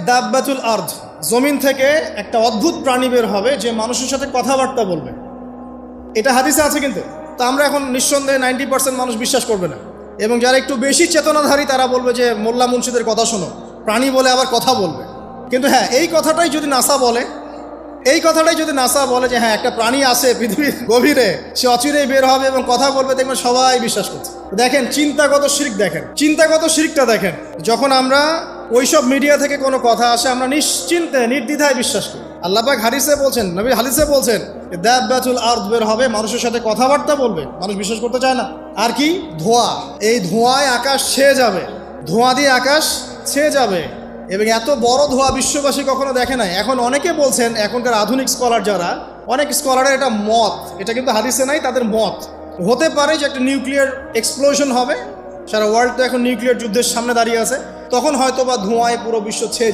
দাব্বাতুল আরদ, জমিন থেকে একটা অদ্ভুত প্রাণী বের হবে যে মানুষের সাথে কথাবার্তা বলবে। এটা হাদিসে আছে, কিন্তু তো আমরা এখন নিঃসন্দেহে 90% মানুষ বিশ্বাস করবে না, এবং যারা একটু বেশি চেতনাধারী তারা বলবে যে মোল্লা মুন্সিদের কথা শোনো, প্রাণী বলে আবার কথা বলবে। কিন্তু হ্যাঁ, এই কথাটাই যদি নাসা বলে, যে হ্যাঁ একটা প্রাণী আছে পৃথিবীর গভীরে, সে অচিরেই বের হবে এবং কথা বলবে, দেখবেন সবাই বিশ্বাস করছে। দেখেন চিন্তাগত শিরকটা দেখেন। যখন আমরা ওইসব মিডিয়া থেকে কোনো কথা আসে, আমরা নিশ্চিন্তে নির্দ্বিধায় বিশ্বাস করি। আল্লাহ পাক হাদিসে বলছেন, নবী হাদিসে বলছেন, দাব্বাতুল আরদ বের হবে, মানুষের সাথে কথাবার্তা বলবে। মানুষ বিশ্বাস করতে চায় না। আর কি? ধোঁয়া, এই ধোঁয়ায় আকাশ ছেয়ে যাবে, ধোঁয়া দিয়ে আকাশ ছেয়ে যাবে, এবং এত বড় ধোঁয়া বিশ্ববাসী কখনো দেখে নাই। এখন অনেকে বলছেন, এখনকার আধুনিক স্কলার যারা, অনেক স্কলারের এটা মত, এটা কিন্তু হাদিসে নাই, তাদের মত হতে পারে যে একটা নিউক্লিয়ার এক্সপ্লোশন হবে। সারা ওয়ার্ল্ড তো এখন নিউক্লিয়ার যুদ্ধের সামনে দাঁড়িয়ে আছে, তখন হয়তো বা ধোঁয়ায় পুরো বিশ্ব ছেয়ে